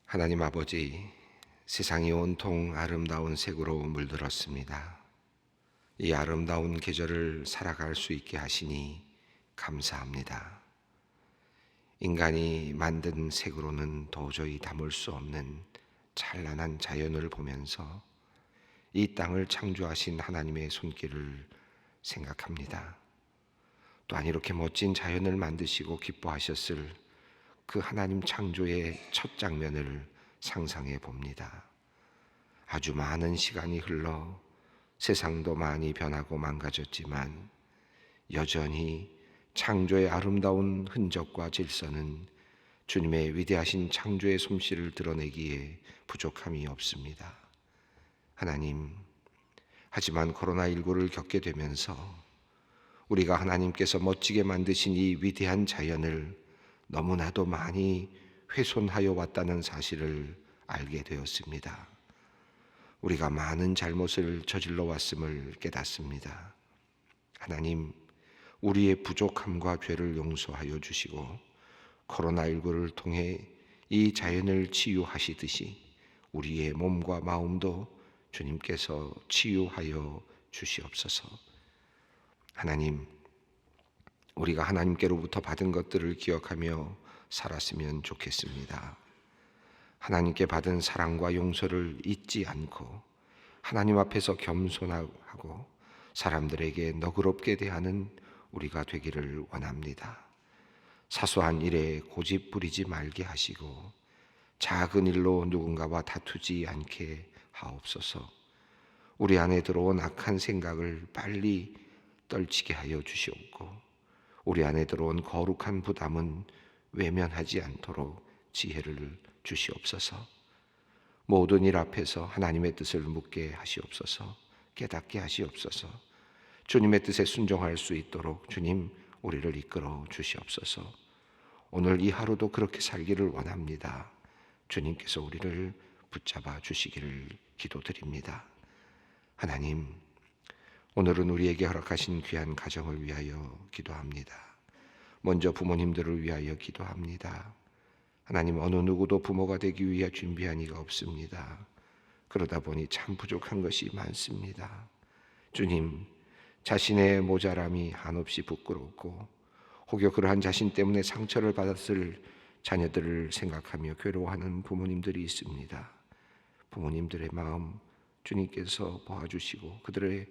하나님 아버지, 세상이 온통 아름다운 색으로 물들었습니다. 이 아름다운 계절을 살아갈 수 있게 하시니 감사합니다. 인간이 만든 색으로는 도저히 담을 수 없는 찬란한 자연을 보면서 이 땅을 창조하신 하나님의 손길을 생각합니다. 또한 이렇게 멋진 자연을 만드시고 기뻐하셨을 그 하나님 창조의 첫 장면을 상상해 봅니다. 아주 많은 시간이 흘러 세상도 많이 변하고 망가졌지만 여전히 창조의 아름다운 흔적과 질서는 주님의 위대하신 창조의 솜씨를 드러내기에 부족함이 없습니다. 하나님, 하지만 코로나19를 겪게 되면서 우리가 하나님께서 멋지게 만드신 이 위대한 자연을 너무나도 많이 훼손하여 왔다는 사실을 알게 되었습니다. 우리가 많은 잘못을 저질러 왔음을 깨닫습니다. 하나님, 우리의 부족함과 죄를 용서하여 주시고 코로나19를 통해 이 자연을 치유하시듯이 우리의 몸과 마음도 주님께서 치유하여 주시옵소서. 하나님, 우리가 하나님께로부터 받은 것들을 기억하며 살았으면 좋겠습니다. 하나님께 받은 사랑과 용서를 잊지 않고 하나님 앞에서 겸손하고 사람들에게 너그럽게 대하는 우리가 되기를 원합니다. 사소한 일에 고집 부리지 말게 하시고 작은 일로 누군가와 다투지 않게 하옵소서. 우리 안에 들어온 악한 생각을 빨리 떨치게 하여 주시옵고 우리 안에 들어온 거룩한 부담은 외면하지 않도록 지혜를 주시옵소서. 모든 일 앞에서 하나님의 뜻을 묻게 하시옵소서. 깨닫게 하시옵소서. 주님의 뜻에 순종할 수 있도록 주님 우리를 이끌어 주시옵소서. 오늘 이 하루도 그렇게 살기를 원합니다. 주님께서 우리를 붙잡아 주시기를 기도드립니다. 하나님, 오늘은 우리에게 허락하신 귀한 가정을 위하여 기도합니다. 먼저 부모님들을 위하여 기도합니다. 하나님, 어느 누구도 부모가 되기 위해 준비한 이가 없습니다. 그러다 보니 참 부족한 것이 많습니다. 주님, 자신의 모자람이 한없이 부끄럽고 혹여 그러한 자신 때문에 상처를 받았을 자녀들을 생각하며 괴로워하는 부모님들이 있습니다. 부모님들의 마음 주님께서 보아주시고 그들의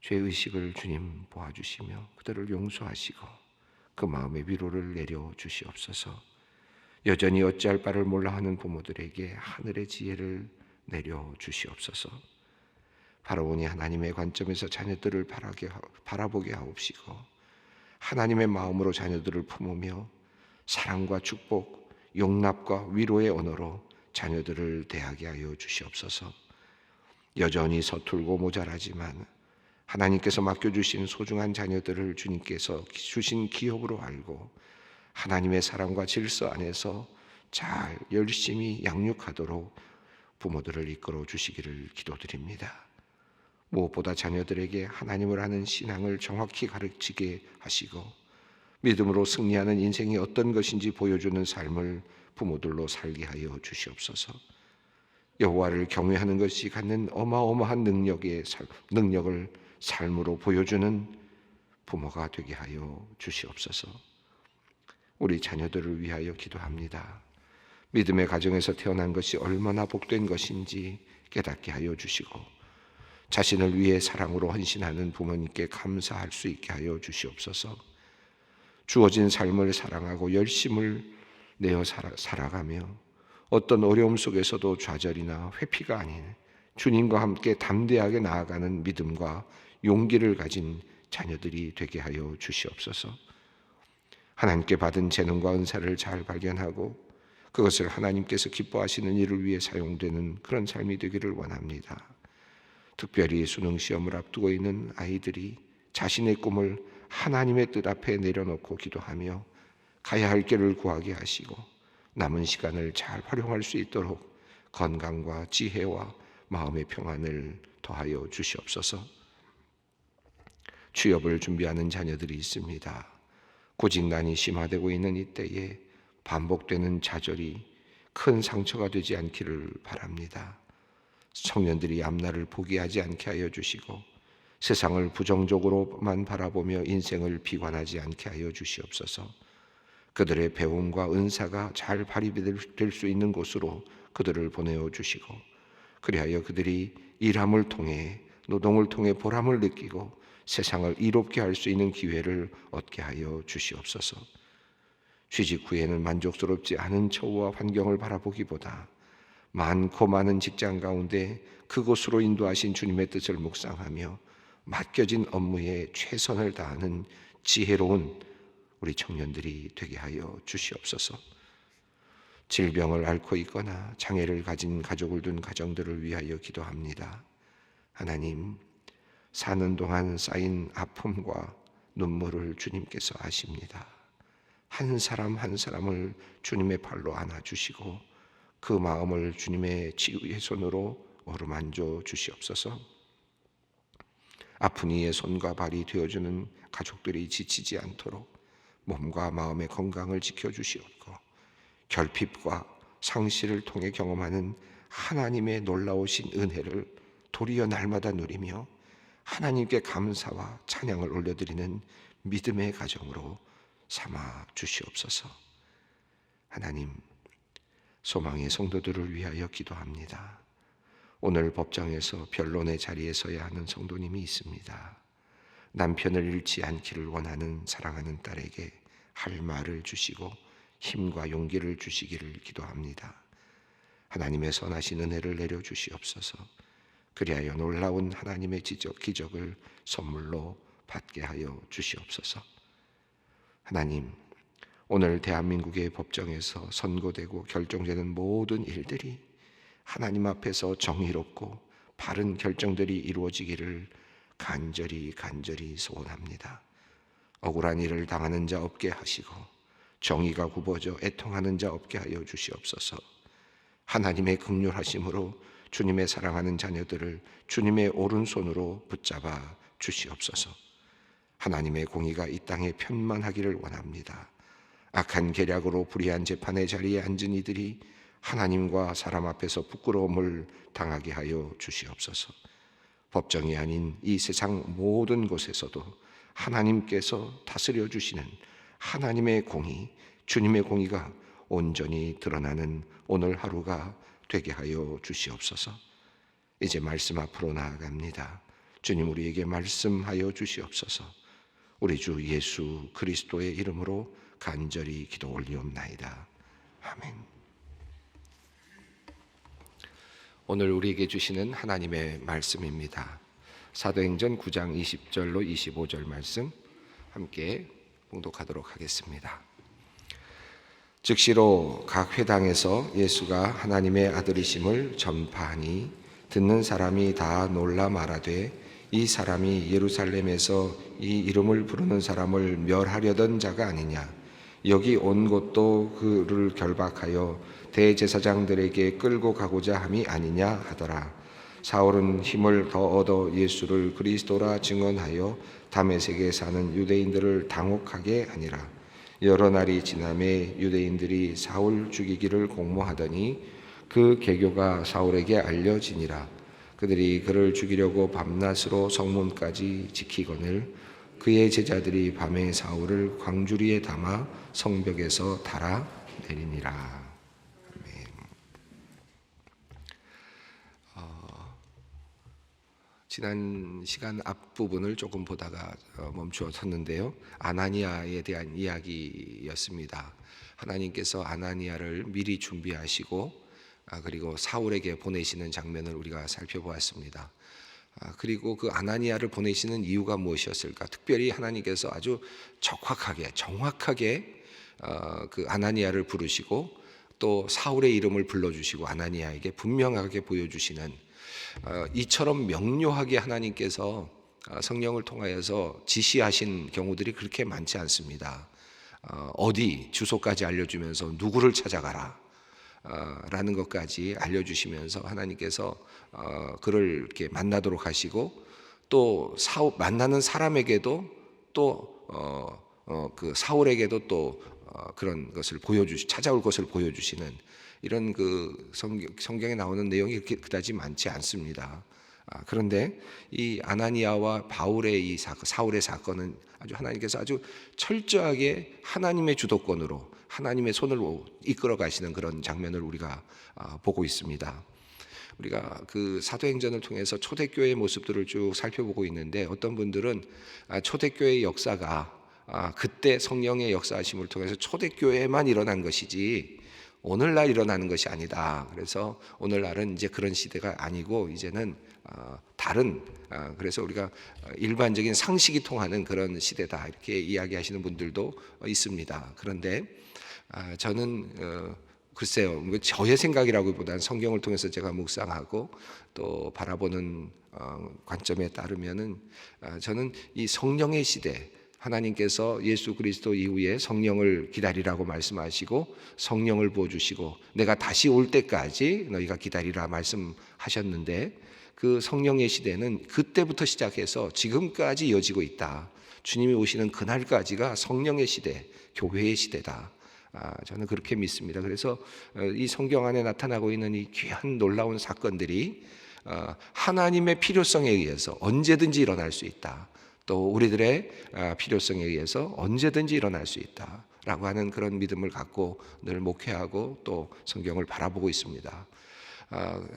죄의식을 주님 보아주시며 그들을 용서하시고 그 마음의 위로를 내려주시옵소서. 여전히 어찌할 바를 몰라하는 부모들에게 하늘의 지혜를 내려주시옵소서. 바라보니 하나님의 관점에서 자녀들을 바라보게 하옵시고 하나님의 마음으로 자녀들을 품으며 사랑과 축복, 용납과 위로의 언어로 자녀들을 대하게 하여 주시옵소서. 여전히 서툴고 모자라지만 하나님께서 맡겨주신 소중한 자녀들을 주님께서 주신 기업으로 알고 하나님의 사랑과 질서 안에서 잘 열심히 양육하도록 부모들을 이끌어 주시기를 기도드립니다. 무엇보다 자녀들에게 하나님을 아는 신앙을 정확히 가르치게 하시고 믿음으로 승리하는 인생이 어떤 것인지 보여주는 삶을 부모들로 살게 하여 주시옵소서. 여호와를 경외하는 것이 갖는 어마어마한 능력을 삶으로 보여주는 부모가 되게 하여 주시옵소서. 우리 자녀들을 위하여 기도합니다. 믿음의 가정에서 태어난 것이 얼마나 복된 것인지 깨닫게 하여 주시고 자신을 위해 사랑으로 헌신하는 부모님께 감사할 수 있게 하여 주시옵소서. 주어진 삶을 사랑하고 열심을 내어 살아가며 어떤 어려움 속에서도 좌절이나 회피가 아닌 주님과 함께 담대하게 나아가는 믿음과 용기를 가진 자녀들이 되게 하여 주시옵소서. 하나님께 받은 재능과 은사를 잘 발견하고 그것을 하나님께서 기뻐하시는 일을 위해 사용되는 그런 삶이 되기를 원합니다. 특별히 수능 시험을 앞두고 있는 아이들이 자신의 꿈을 하나님의 뜻 앞에 내려놓고 기도하며 가야 할 길을 구하게 하시고 남은 시간을 잘 활용할 수 있도록 건강과 지혜와 마음의 평안을 더하여 주시옵소서. 취업을 준비하는 자녀들이 있습니다. 구직난이 심화되고 있는 이때에 반복되는 좌절이 큰 상처가 되지 않기를 바랍니다. 청년들이 앞날을 포기하지 않게 하여 주시고 세상을 부정적으로만 바라보며 인생을 비관하지 않게 하여 주시옵소서. 그들의 배움과 은사가 잘 발휘될 수 있는 곳으로 그들을 보내어 주시고 그리하여 그들이 일함을 통해 노동을 통해 보람을 느끼고 세상을 이롭게 할 수 있는 기회를 얻게 하여 주시옵소서. 취직 후에는 만족스럽지 않은 처우와 환경을 바라보기보다 많고 많은 직장 가운데 그곳으로 인도하신 주님의 뜻을 묵상하며 맡겨진 업무에 최선을 다하는 지혜로운 우리 청년들이 되게 하여 주시옵소서. 질병을 앓고 있거나 장애를 가진 가족을 둔 가정들을 위하여 기도합니다. 하나님, 사는 동안 쌓인 아픔과 눈물을 주님께서 아십니다. 한 사람 한 사람을 주님의 팔로 안아주시고 그 마음을 주님의 치유의 손으로 어루만져 주시옵소서. 아픈 이의 손과 발이 되어주는 가족들이 지치지 않도록 몸과 마음의 건강을 지켜주시옵고 결핍과 상실을 통해 경험하는 하나님의 놀라우신 은혜를 도리어 날마다 누리며 하나님께 감사와 찬양을 올려드리는 믿음의 가정으로 삼아 주시옵소서. 하나님, 소망의 성도들을 위하여 기도합니다. 오늘 법정에서 변론의 자리에 서야 하는 성도님이 있습니다. 남편을 잃지 않기를 원하는 사랑하는 딸에게 할 말을 주시고 힘과 용기를 주시기를 기도합니다. 하나님의 선하신 은혜를 내려주시옵소서. 그리하여 놀라운 하나님의 기적을 선물로 받게 하여 주시옵소서. 하나님, 오늘 대한민국의 법정에서 선고되고 결정되는 모든 일들이 하나님 앞에서 정의롭고 바른 결정들이 이루어지기를 간절히 소원합니다. 억울한 일을 당하는 자 없게 하시고 정의가 굽어져 애통하는 자 없게 하여 주시옵소서. 하나님의 긍휼하심으로 주님의 사랑하는 자녀들을 주님의 오른손으로 붙잡아 주시옵소서. 하나님의 공의가 이 땅에 편만하기를 원합니다. 악한 계략으로 불의한 재판의 자리에 앉은 이들이 하나님과 사람 앞에서 부끄러움을 당하게 하여 주시옵소서. 법정이 아닌 이 세상 모든 곳에서도 하나님께서 다스려 주시는 하나님의 공의, 주님의 공의가 온전히 드러나는 오늘 하루가 되게 하여 주시옵소서. 이제 말씀 앞으로 나아갑니다. 주님, 우리에게 말씀하여 주시옵소서. 우리 주 예수 그리스도의 이름으로 간절히 기도 올리옵나이다. 아멘. 오늘 우리에게 주시는 하나님의 말씀입니다. 사도행전 9장 20절로 25절 말씀 함께 봉독하도록 하겠습니다. 즉시로 각 회당에서 예수가 하나님의 아들이심을 전파하니 듣는 사람이 다 놀라 말하되 이 사람이 예루살렘에서 이 이름을 부르는 사람을 멸하려던 자가 아니냐. 여기 온 곳도 그를 결박하여 대제사장들에게 끌고 가고자 함이 아니냐 하더라. 사울은 힘을 더 얻어 예수를 그리스도라 증언하여 다메섹에 사는 유대인들을 당혹하게 하니라. 여러 날이 지나매 유대인들이 사울 죽이기를 공모하더니 그 계교가 사울에게 알려지니라. 그들이 그를 죽이려고 밤낮으로 성문까지 지키거늘 그의 제자들이 밤에 사울을 광주리에 담아 성벽에서 달아 내리니라. 아멘. 지난 시간 앞부분을 조금 보다가 멈추어 섰는데요. 아나니아에 대한 이야기였습니다. 하나님께서 아나니아를 미리 준비하시고 그리고 사울에게 보내시는 장면을 우리가 살펴보았습니다. 그리고 그 아나니아를 보내시는 이유가 무엇이었을까? 특별히 하나님께서 아주 적확하게 정확하게 그 아나니아를 부르시고 또 사울의 이름을 불러주시고 아나니아에게 분명하게 보여주시는 이처럼 명료하게 하나님께서 성령을 통하여서 지시하신 경우들이 그렇게 많지 않습니다. 어디 주소까지 알려주면서 누구를 찾아가라 라는 것까지 알려주시면서 하나님께서 그를 이렇게 만나도록 하시고 또 만나는 사람에게도 또 그 사울에게도 또 그런 것을 찾아올 것을 보여주시는 이런 그 성경에 나오는 내용이 이렇게 그다지 많지 않습니다. 그런데 이 아나니아와 바울의 사울의 사건은 하나님께서 아주 철저하게 하나님의 주도권으로 하나님의 손을 이끌어 가시는 그런 장면을 우리가 보고 있습니다. 우리가 그 사도행전을 통해서 초대교회의 모습들을 쭉 살펴보고 있는데, 어떤 분들은 초대교회의 역사가 그때 성령의 역사하심을 통해서 초대교회에만 일어난 것이지 오늘날 일어나는 것이 아니다. 그래서 오늘날은 이제 그런 시대가 아니고 이제는 다른, 그래서 우리가 일반적인 상식이 통하는 그런 시대다, 이렇게 이야기하시는 분들도 있습니다. 그런데 저는 글쎄요, 저의 생각이라기보다는 성경을 통해서 제가 묵상하고 또 바라보는 관점에 따르면은 저는 이 성령의 시대, 하나님께서 예수 그리스도 이후에 성령을 기다리라고 말씀하시고 성령을 부어주시고 내가 다시 올 때까지 너희가 기다리라 말씀하셨는데, 그 성령의 시대는 그때부터 시작해서 지금까지 이어지고 있다. 주님이 오시는 그날까지가 성령의 시대, 교회의 시대다. 저는 그렇게 믿습니다. 그래서 이 성경 안에 나타나고 있는 이 귀한 놀라운 사건들이 하나님의 필요성에 의해서 언제든지 일어날 수 있다. 또 우리들의 필요성에 의해서 언제든지 일어날 수 있다라고 하는 그런 믿음을 갖고 늘 목회하고 또 성경을 바라보고 있습니다.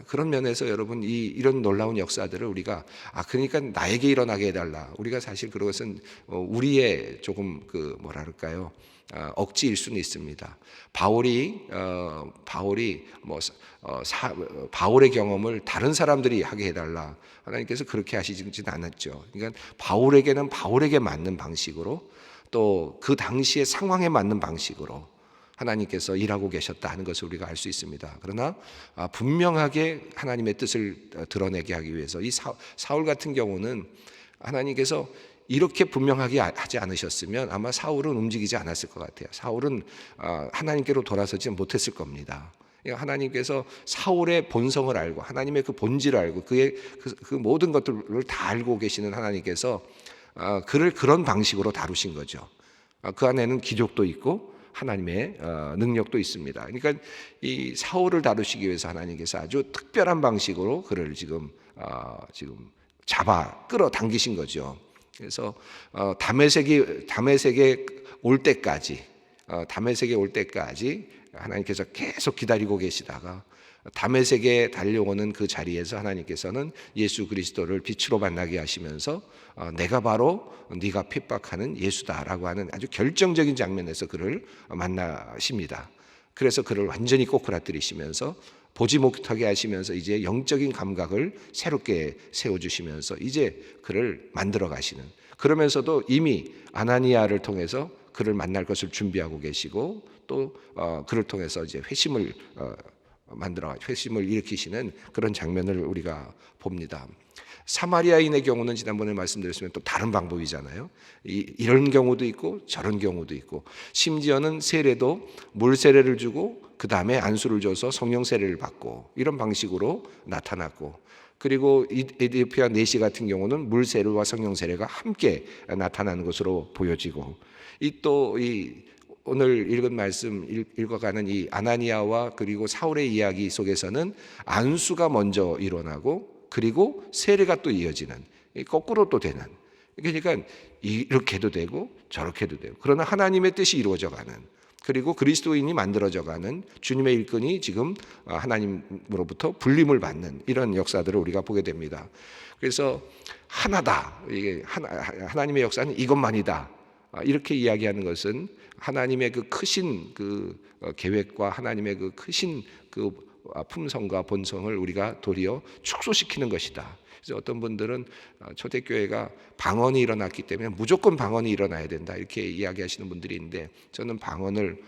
그런 면에서 여러분, 이런 놀라운 역사들을 우리가 그러니까 나에게 일어나게 해달라. 우리가 사실 그것은 우리의 조금 뭐랄까요, 억지일 수는 있습니다. 바울이 바울의 경험을 다른 사람들이 하게 해달라. 하나님께서 그렇게 하시지는 않았죠. 그러니까 바울에게는 바울에게 맞는 방식으로, 또 그 당시의 상황에 맞는 방식으로 하나님께서 일하고 계셨다 하는 것을 우리가 알 수 있습니다. 그러나 분명하게 하나님의 뜻을 드러내게 하기 위해서 이 사울 같은 경우는 하나님께서 이렇게 분명하게 하지 않으셨으면 아마 사울은 움직이지 않았을 것 같아요. 사울은 하나님께로 돌아서지 못했을 겁니다. 하나님께서 사울의 본성을 알고 하나님의 그 본질을 알고 그의 그 모든 것들을 다 알고 계시는 하나님께서 그를 그런 방식으로 다루신 거죠. 그 안에는 기적도 있고 하나님의 능력도 있습니다. 그러니까 이 사울을 다루시기 위해서 하나님께서 아주 특별한 방식으로 그를 지금 잡아 끌어당기신 거죠. 그래서 다메섹에 올 때까지 하나님께서 계속 기다리고 계시다가 다메섹에 달려오는 그 자리에서 하나님께서는 예수 그리스도를 빛으로 만나게 하시면서 내가 바로 네가 핍박하는 예수다라고 하는 아주 결정적인 장면에서 그를 만나십니다. 그래서 그를 완전히 꼬꾸라뜨리시면서 보지 못하게 하시면서 이제 영적인 감각을 새롭게 세워주시면서 이제 그를 만들어 가시는, 그러면서도 이미 아나니아를 통해서 그를 만날 것을 준비하고 계시고 또 그를 통해서 이제 회심을 일으키시는 그런 장면을 우리가 봅니다. 사마리아인의 경우는 지난번에 말씀드렸으면 또 다른 방법이잖아요. 이런 경우도 있고 저런 경우도 있고, 심지어는 세례도 물 세례를 주고 그 다음에 안수를 줘서 성령 세례를 받고 이런 방식으로 나타났고, 그리고 에티오피아 내시 같은 경우는 물 세례와 성령 세례가 함께 나타나는 것으로 보여지고, 오늘 읽은 말씀 읽어가는 이 아나니아와 그리고 사울의 이야기 속에서는 안수가 먼저 일어나고 그리고 세례가 또 이어지는, 거꾸로 또 되는, 그러니까 이렇게도 되고 저렇게도 되고, 그러나 하나님의 뜻이 이루어져가는, 그리고 그리스도인이 만들어져가는, 주님의 일꾼이 지금 하나님으로부터 불림을 받는 이런 역사들을 우리가 보게 됩니다. 그래서 하나다, 이게 하나님의 역사는 이것만이다, 이렇게 이야기하는 것은 하나님의 그 크신 그 계획과 하나님의 그 크신 그 품성과 본성을 우리가 도리어 축소시키는 것이다. 그래서 어떤 분들은 초대교회가 방언이 일어났기 때문에 무조건 방언이 일어나야 된다, 이렇게 이야기하시는 분들이 있는데, 저는 방언을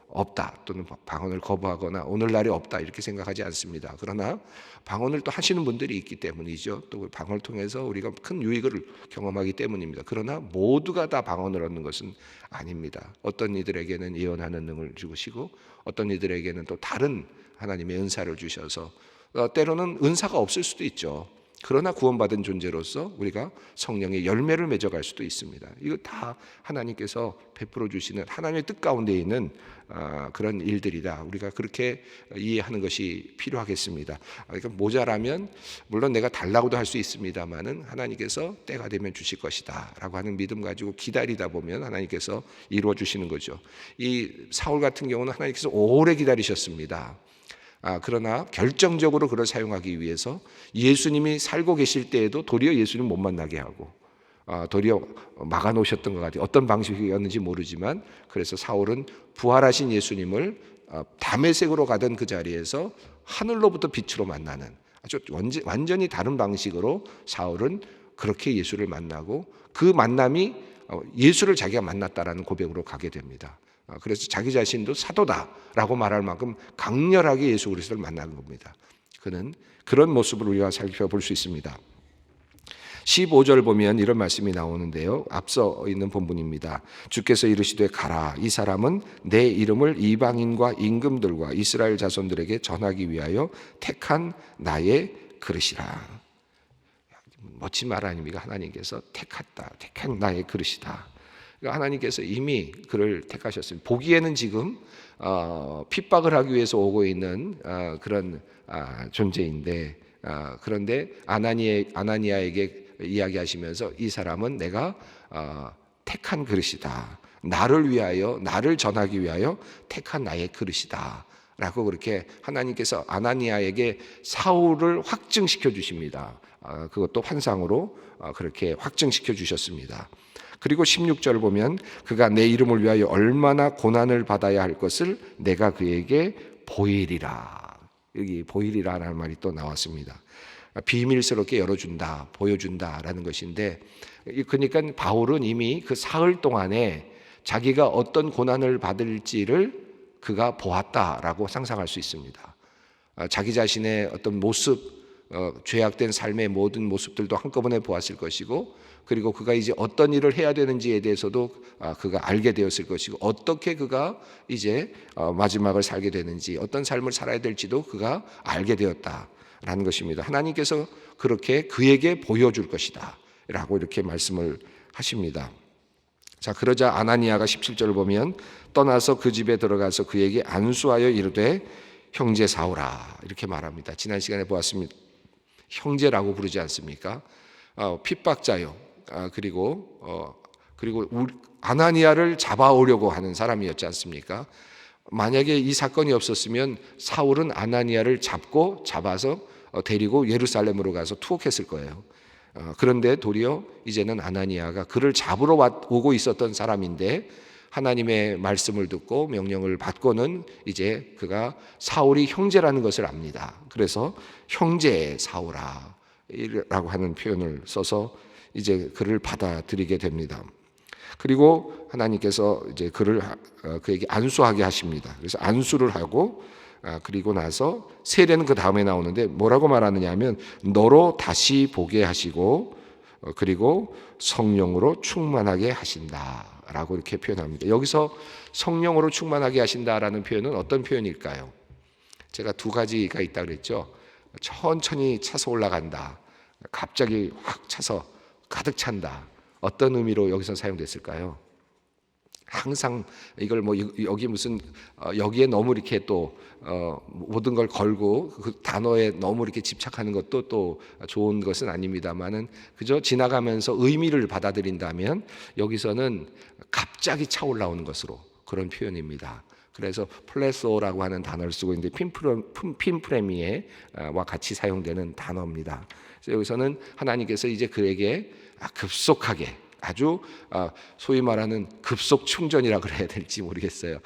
없다 또는 방언을 거부하거나 오늘날에 없다 이렇게 생각하지 않습니다. 그러나 방언을 또 하시는 분들이 있기 때문이죠. 또 방언을 통해서 우리가 큰 유익을 경험하기 때문입니다. 그러나 모두가 다 방언을 얻는 것은 아닙니다. 어떤 이들에게는 예언하는 능을 주시고 어떤 이들에게는 또 다른 하나님의 은사를 주셔서 때로는 은사가 없을 수도 있죠. 그러나 구원받은 존재로서 우리가 성령의 열매를 맺어갈 수도 있습니다. 이거 다 하나님께서 베풀어 주시는 하나님의 뜻 가운데 있는 그런 일들이다. 우리가 그렇게 이해하는 것이 필요하겠습니다. 그러니까 모자라면 물론 내가 달라고도 할 수 있습니다만은 하나님께서 때가 되면 주실 것이다라고 하는 믿음 가지고 기다리다 보면 하나님께서 이루어 주시는 거죠. 이 사울 같은 경우는 하나님께서 오래 기다리셨습니다. 그러나 결정적으로 그를 사용하기 위해서 예수님이 살고 계실 때에도 도리어 예수님 못 만나게 하고 도리어 막아놓으셨던 것 같아요. 어떤 방식이었는지 모르지만 그래서 사울은 부활하신 예수님을 다메섹으로 가던 그 자리에서 하늘로부터 빛으로 만나는 아주 완전히 다른 방식으로 사울은 그렇게 예수를 만나고 그 만남이 예수를 자기가 만났다라는 고백으로 가게 됩니다. 그래서 자기 자신도 사도다라고 말할 만큼 강렬하게 예수 그리스도를 만난 겁니다. 그는 그런 모습을 우리가 살펴볼 수 있습니다. 15절 보면 이런 말씀이 나오는데요. 앞서 있는 본문입니다. 주께서 이르시되 가라. 이 사람은 내 이름을 이방인과 임금들과 이스라엘 자손들에게 전하기 위하여 택한 나의 그릇이라. 멋진 말 아닙니까? 하나님께서 택한 나의 그릇이다. 하나님께서 이미 그를 택하셨습니다. 보기에는 지금 핍박을 하기 위해서 오고 있는 그런 존재인데 그런데 아나니아에게 이야기하시면서 이 사람은 내가 택한 그릇이다. 나를 위하여 나를 전하기 위하여 택한 나의 그릇이다. 라고 그렇게 하나님께서 아나니아에게 사울을 확증시켜 주십니다. 그것도 환상으로 그렇게 확증시켜 주셨습니다. 그리고 16절을 보면 그가 내 이름을 위하여 얼마나 고난을 받아야 할 것을 내가 그에게 보이리라. 여기 보이리라라는 말이 또 나왔습니다. 비밀스럽게 열어준다, 보여준다라는 것인데 그러니까 바울은 이미 그 사흘 동안에 자기가 어떤 고난을 받을지를 그가 보았다라고 상상할 수 있습니다. 자기 자신의 어떤 모습, 죄악된 삶의 모든 모습들도 한꺼번에 보았을 것이고 그리고 그가 이제 어떤 일을 해야 되는지에 대해서도 그가 알게 되었을 것이고 어떻게 그가 이제 마지막을 살게 되는지 어떤 삶을 살아야 될지도 그가 알게 되었다라는 것입니다. 하나님께서 그렇게 그에게 보여줄 것이다 라고 이렇게 말씀을 하십니다. 자, 그러자 아나니아가 17절을 보면 떠나서 그 집에 들어가서 그에게 안수하여 이르되 형제 사울아 이렇게 말합니다. 지난 시간에 보았습니다. 형제라고 부르지 않습니까? 핍박자요. 그리고 아나니아를 잡아오려고 하는 사람이었지 않습니까? 만약에 이 사건이 없었으면 사울은 아나니아를 잡아서 데리고 예루살렘으로 가서 투옥했을 거예요. 그런데 도리어 이제는 아나니아가 그를 잡으러 오고 있었던 사람인데 하나님의 말씀을 듣고 명령을 받고는 이제 그가 사울이 형제라는 것을 압니다. 그래서 형제 사울아 라고 하는 표현을 써서 이제 그를 받아들이게 됩니다. 그리고 하나님께서 이제 그에게 안수하게 하십니다. 그래서 안수를 하고 그리고 나서 세례는 그 다음에 나오는데 뭐라고 말하느냐 하면 너로 다시 보게 하시고 그리고 성령으로 충만하게 하신다라고 이렇게 표현합니다. 여기서 성령으로 충만하게 하신다라는 표현은 어떤 표현일까요? 제가 두 가지가 있다고 그랬죠. 천천히 차서 올라간다. 갑자기 확 차서 가득 찬다. 어떤 의미로 여기서 사용됐을까요? 항상 이걸 뭐 여기 무슨 여기에 너무 이렇게 또 모든 걸 걸고 그 단어에 너무 이렇게 집착하는 것도 또 좋은 것은 아닙니다만은 그저 지나가면서 의미를 받아들인다면 여기서는 갑자기 차올라오는 것으로 그런 표현입니다. 그래서 플레소라고 하는 단어를 쓰고 있는데 핀프레미에와 같이 사용되는 단어입니다. 그래서 여기서는 하나님께서 이제 그에게 급속하게 아주 소위 말하는 급속 충전이라 그래야 될지 모르겠어요.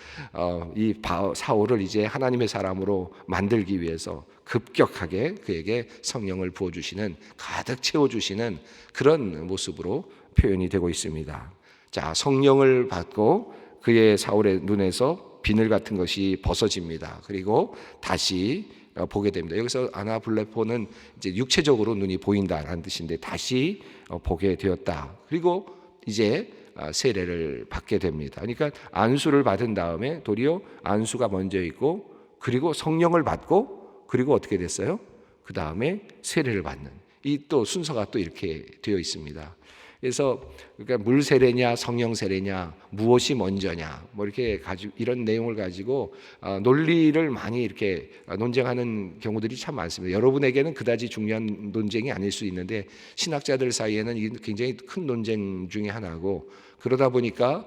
이 사울을 이제 하나님의 사람으로 만들기 위해서 급격하게 그에게 성령을 부어주시는 가득 채워주시는 그런 모습으로 표현이 되고 있습니다. 자, 성령을 받고 그의 사울의 눈에서 비늘 같은 것이 벗어집니다. 그리고 다시 보게 됩니다. 여기서 아나블레포는 이제 육체적으로 눈이 보인다라는 뜻인데 다시 보게 되었다. 그리고 이제 세례를 받게 됩니다. 그러니까 안수를 받은 다음에 도리어 안수가 먼저 있고 그리고 성령을 받고 그리고 어떻게 됐어요? 그 다음에 세례를 받는 이 또 순서가 또 이렇게 되어 있습니다. 그래서 그러니까 물 세례냐 성령 세례냐 무엇이 먼저냐 뭐 이렇게 가지고 이런 내용을 가지고 논리를 많이 이렇게 논쟁하는 경우들이 참 많습니다. 여러분에게는 그다지 중요한 논쟁이 아닐 수 있는데 신학자들 사이에는 이게 굉장히 큰 논쟁 중에 하나고, 그러다 보니까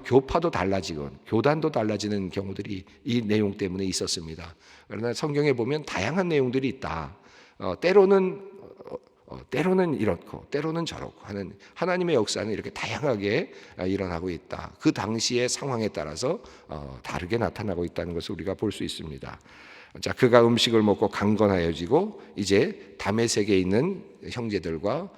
교파도 달라지고 교단도 달라지는 경우들이 이 내용 때문에 있었습니다. 그러나 성경에 보면 다양한 내용들이 있다. 때로는 이렇고 때로는 저렇고 하는 하나님의 역사는 이렇게 다양하게 일어나고 있다. 그 당시의 상황에 따라서 다르게 나타나고 있다는 것을 우리가 볼 수 있습니다. 자, 그가 음식을 먹고 강건하여지고 이제 다메섹에 있는 형제들과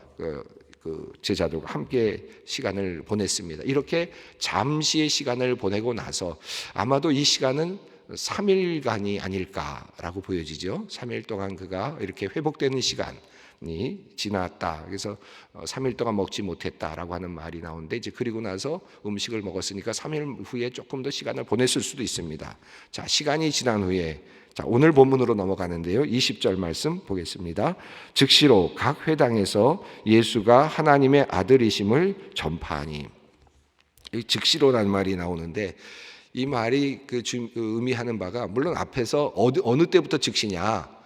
그 제자들과 함께 시간을 보냈습니다. 이렇게 잠시의 시간을 보내고 나서 아마도 이 시간은 3일간이 아닐까라고 보여지죠. 3일 동안 그가 이렇게 회복되는 시간이 지났다. 그래서 3일 동안 먹지 못했다라고 하는 말이 나오는데, 이제 그리고 나서 음식을 먹었으니까 3일 후에 조금 더 시간을 보냈을 수도 있습니다. 자, 시간이 지난 후에 자, 오늘 본문으로 넘어가는데요. 20절 말씀 보겠습니다. 즉시로 각 회당에서 예수가 하나님의 아들이심을 전파하니. 즉시로라는 말이 나오는데, 이 말이 그 의미하는 바가, 물론 앞에서 어느 때부터 즉시냐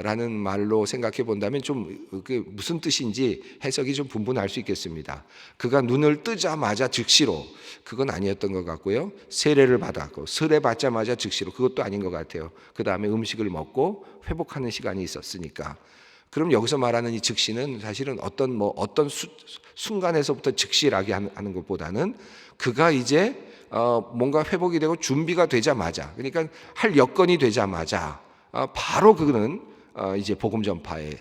라는 말로 생각해 본다면 좀 그 무슨 뜻인지 해석이 좀 분분할 수 있겠습니다. 그가 눈을 뜨자마자 즉시로, 그건 아니었던 것 같고요. 세례를 받았고 세례 받자마자 즉시로, 그것도 아닌 것 같아요. 그 다음에 음식을 먹고 회복하는 시간이 있었으니까. 그럼 여기서 말하는 이 즉시는 사실은 어떤 순간에서부터 즉시라게 하는 것보다는 그가 이제 뭔가 회복이 되고 준비가 되자마자, 그러니까 할 여건이 되자마자 바로 그는 이제 복음 전파의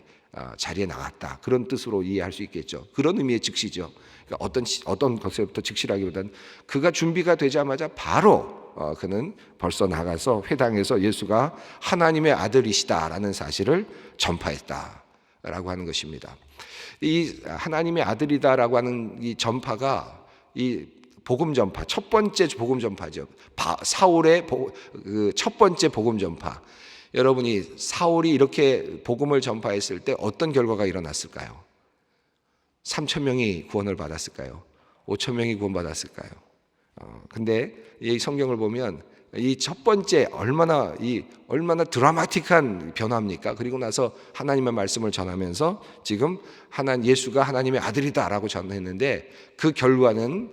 자리에 나갔다. 그런 뜻으로 이해할 수 있겠죠. 그런 의미의 즉시죠. 그러니까 어떤 것에부터 즉시라기보다는 그가 준비가 되자마자 바로 그는 벌써 나가서 회당에서 예수가 하나님의 아들이시다라는 사실을 전파했다라고 하는 것입니다. 이 하나님의 아들이다라고 하는 이 전파가 이 복음 전파, 첫 번째 복음 전파죠. 사울의 첫 번째 복음 전파. 여러분이 사울이 이렇게 복음을 전파했을 때 어떤 결과가 일어났을까요? 3,000명이 구원을 받았을까요? 5,000명이 구원받았을까요? 근데 이 성경을 보면 이 첫 번째 얼마나 드라마틱한 변화입니까? 그리고 나서 하나님의 말씀을 전하면서 지금 예수가 하나님의 아들이다라고 전했는데, 그 결과는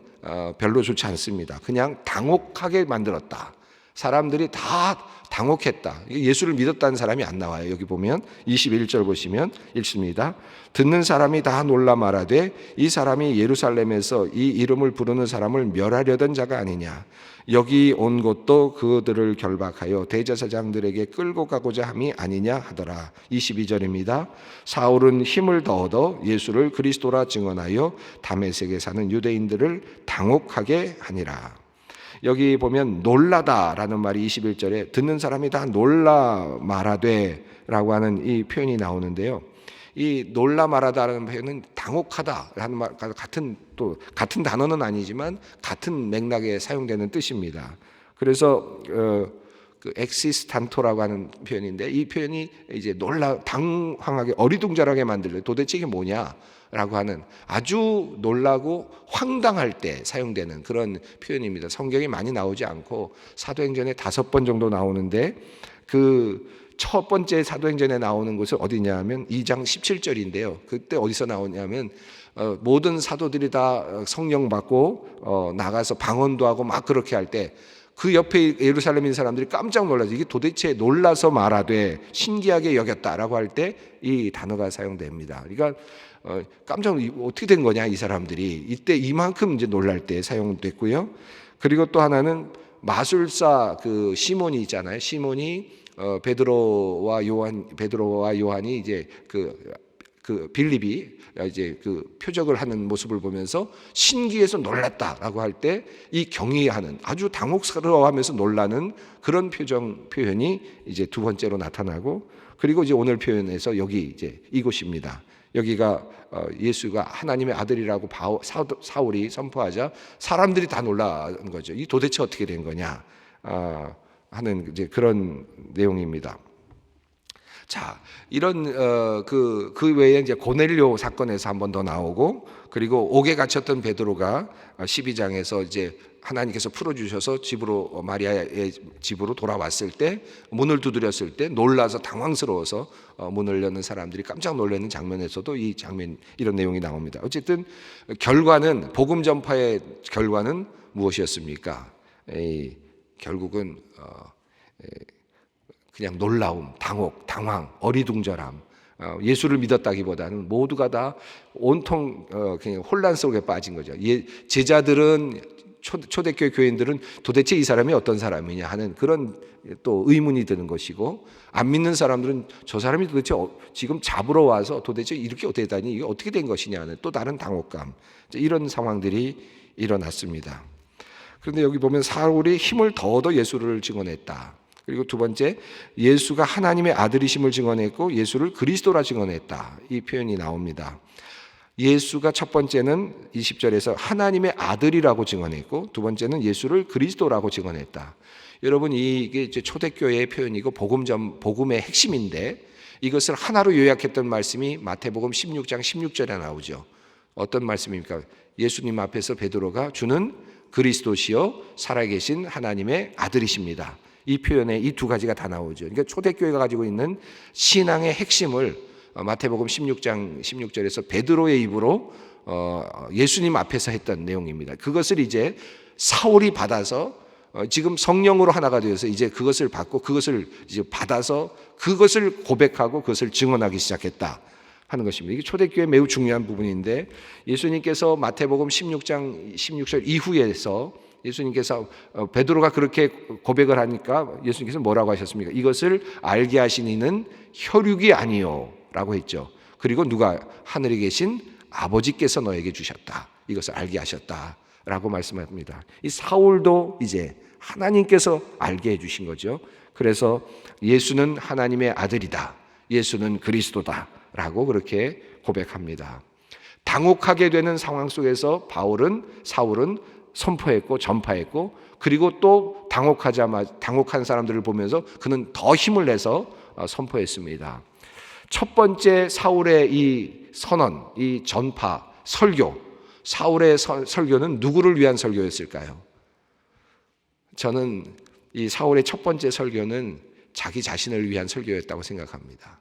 별로 좋지 않습니다. 그냥 당혹하게 만들었다. 사람들이 다 당혹했다. 예수를 믿었다는 사람이 안 나와요. 여기 보면 21절 보시면 읽습니다. 듣는 사람이 다 놀라 말하되 이 사람이 예루살렘에서 이 이름을 부르는 사람을 멸하려던 자가 아니냐. 여기 온 것도 그들을 결박하여 대제사장들에게 끌고 가고자 함이 아니냐 하더라. 22절입니다. 사울은 힘을 더 얻어 예수를 그리스도라 증언하여 다메섹에 사는 유대인들을 당혹하게 하니라. 여기 보면 놀라다라는 말이 21절에 듣는 사람이 다 놀라 말하되 라고 하는 이 표현이 나오는데요. 이 놀라 말하다라는 표현은 당혹하다라는 말과 같은 단어는 아니지만 같은 맥락에 사용되는 뜻입니다. 그래서 그 엑시스탄토라고 하는 표현인데, 이 표현이 이제 당황하게 어리둥절하게 만들래. 도대체 이게 뭐냐? 라고 하는 아주 놀라고 황당할 때 사용되는 그런 표현입니다. 성경이 많이 나오지 않고 사도행전에 5번 정도 나오는데, 그 첫 번째 사도행전에 나오는 곳은 어디냐 하면 2장 17절인데요. 그때 어디서 나오냐면 모든 사도들이 다 성령 받고 나가서 방언도 하고 막 그렇게 할 때 그 옆에 예루살렘에 있는 사람들이 깜짝 놀라서 이게 도대체 놀라서 말하되 신기하게 여겼다라고 할 때 이 단어가 사용됩니다. 그러니까 깜짝 어떻게 된 거냐 이 사람들이, 이때 이만큼 이제 놀랄 때 사용됐고요. 그리고 또 하나는 마술사 그 시몬이 있잖아요. 시몬이 베드로와 요한이 이제 그 빌립이 이제 그 표적을 하는 모습을 보면서 신기해서 놀랐다라고 할 때 이 경의하는, 아주 당혹스러워하면서 놀라는 그런 표현이 이제 두 번째로 나타나고, 그리고 이제 오늘 표현에서 여기 이제 이곳입니다. 여기가 예수가 하나님의 아들이라고 사울이 선포하자 사람들이 다 놀라는 거죠. 이 도대체 어떻게 된 거냐 하는 이제 그런 내용입니다. 자, 이런 그 외에 이제 고넬료 사건에서 한 번 더 나오고, 그리고 옥에 갇혔던 베드로가 12장에서 이제 하나님께서 풀어주셔서 집으로, 마리아의 집으로 돌아왔을 때, 문을 두드렸을 때 놀라서 당황스러워서 문을 여는 사람들이 깜짝 놀라는 장면에서도 이 장면, 이런 내용이 나옵니다. 어쨌든 결과는, 복음 전파의 결과는 무엇이었습니까? 결국은 그냥 놀라움, 당황, 어리둥절함, 예수를 믿었다기보다는 모두가 다 온통 그냥 혼란 속에 빠진 거죠. 제자들은, 초대교회 교인들은 도대체 이 사람이 어떤 사람이냐 하는 그런 또 의문이 드는 것이고, 안 믿는 사람들은 저 사람이 도대체 지금 잡으러 와서 도대체 이렇게 어떻게 되다니, 이게 어떻게 된 것이냐 하는 또 다른 당혹감, 이런 상황들이 일어났습니다. 그런데 여기 보면 사울이 힘을 더 얻어 예수를 증언했다. 그리고 두 번째, 예수가 하나님의 아들이심을 증언했고 예수를 그리스도라 증언했다. 이 표현이 나옵니다. 예수가 첫 번째는 20절에서 하나님의 아들이라고 증언했고, 두 번째는 예수를 그리스도라고 증언했다. 여러분, 이게 이제 초대교회의 표현이고 복음의 핵심인데, 이것을 하나로 요약했던 말씀이 마태복음 16장 16절에 나오죠. 어떤 말씀입니까? 예수님 앞에서 베드로가 주는 그리스도시요 살아계신 하나님의 아들이십니다. 이 표현에 이 두 가지가 다 나오죠. 그러니까 초대교회가 가지고 있는 신앙의 핵심을 마태복음 16장 16절에서 베드로의 입으로 예수님 앞에서 했던 내용입니다. 그것을 이제 사울이 받아서 지금 성령으로 하나가 되어서 이제 그것을 받고 그것을 이제 받아서 그것을 고백하고 그것을 증언하기 시작했다 하는 것입니다. 이게 초대교회 매우 중요한 부분인데, 예수님께서 마태복음 16장 16절 이후에서 예수님께서 베드로가 그렇게 고백을 하니까 예수님께서 뭐라고 하셨습니까? 이것을 알게 하신 이는 혈육이 아니요 라고 했죠. 그리고 누가? 하늘에 계신 아버지께서 너에게 주셨다. 이것을 알게 하셨다 라고 말씀합니다. 이 사울도 이제 하나님께서 알게 해주신 거죠. 그래서 예수는 하나님의 아들이다, 예수는 그리스도다 라고 그렇게 고백합니다. 당혹하게 되는 상황 속에서 사울은 선포했고 전파했고, 그리고 또 당혹한 사람들을 보면서 그는 더 힘을 내서 선포했습니다. 첫 번째 사울의 이 선언, 이 전파, 설교, 사울의 설교는 누구를 위한 설교였을까요? 저는 이 사울의 첫 번째 설교는 자기 자신을 위한 설교였다고 생각합니다.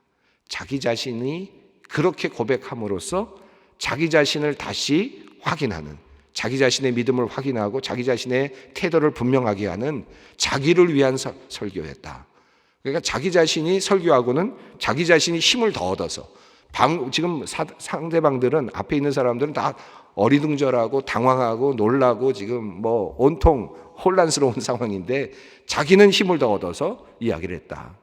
자기 자신이 그렇게 고백함으로써 자기 자신을 다시 확인하는, 자기 자신의 믿음을 확인하고 자기 자신의 태도를 분명하게 하는 자기를 위한 설교였다. 그러니까 자기 자신이 설교하고는 자기 자신이 힘을 더 얻어서, 지금 상대방들은, 앞에 있는 사람들은 다 어리둥절하고 당황하고 놀라고 지금 뭐 온통 혼란스러운 상황인데, 자기는 힘을 더 얻어서 이야기를 했다.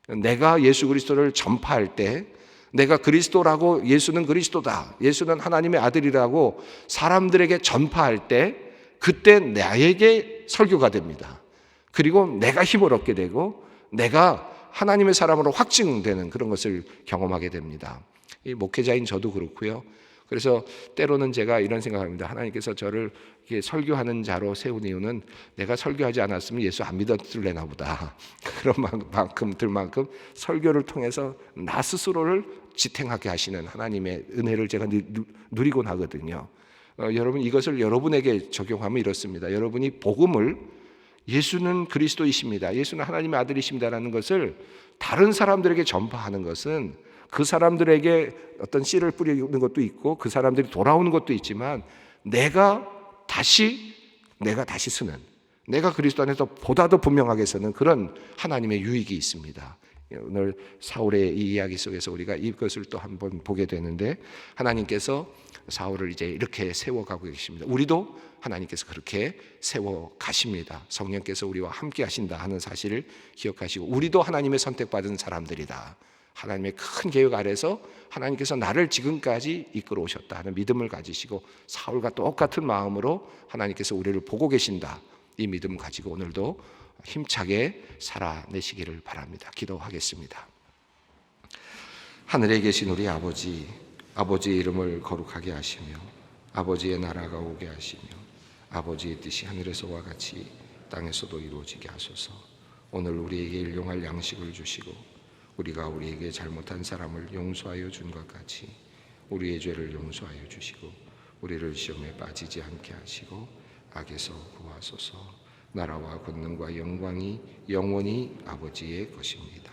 내가 예수 그리스도를 전파할 때, 내가 그리스도라고, 예수는 그리스도다, 예수는 하나님의 아들이라고 사람들에게 전파할 때, 그때 나에게 설교가 됩니다. 그리고 내가 힘을 얻게 되고 내가 하나님의 사람으로 확증되는 그런 것을 경험하게 됩니다. 이 목회자인 저도 그렇고요. 그래서 때로는 제가 이런 생각합니다. 하나님께서 저를 이렇게 설교하는 자로 세운 이유는 내가 설교하지 않았으면 예수 안 믿었을래나 보다. 그런 만큼 설교를 통해서 나 스스로를 지탱하게 하시는 하나님의 은혜를 제가 누리곤 하거든요. 여러분, 이것을 여러분에게 적용하면 이렇습니다. 여러분이 복음을, 예수는 그리스도이십니다, 예수는 하나님의 아들이십니다라는 것을 다른 사람들에게 전파하는 것은 그 사람들에게 어떤 씨를 뿌리는 것도 있고 그 사람들이 돌아오는 것도 있지만, 내가 다시 쓰는, 내가 그리스도 안에서 보다 더 분명하게 서는 그런 하나님의 유익이 있습니다. 오늘 사울의 이 이야기 속에서 우리가 이것을 또 한번 보게 되는데, 하나님께서 사울을 이제 이렇게 세워가고 계십니다. 우리도 하나님께서 그렇게 세워 가십니다. 성령께서 우리와 함께 하신다 하는 사실을 기억하시고, 우리도 하나님의 선택받은 사람들이다, 하나님의 큰 계획 아래서 하나님께서 나를 지금까지 이끌어 오셨다 하는 믿음을 가지시고, 사울과 똑같은 마음으로 하나님께서 우리를 보고 계신다, 이 믿음 가지고 오늘도 힘차게 살아내시기를 바랍니다. 기도하겠습니다. 하늘에 계신 우리 아버지, 아버지의 이름을 거룩하게 하시며 아버지의 나라가 오게 하시며 아버지의 뜻이 하늘에서와 같이 땅에서도 이루어지게 하소서. 오늘 우리에게 일용할 양식을 주시고 우리가 우리에게 잘못한 사람을 용서하여 준 것 같이 우리의 죄를 용서하여 주시고 우리를 시험에 빠지지 않게 하시고 악에서 구하소서. 나라와 권능과 영광이 영원히 아버지의 것입니다.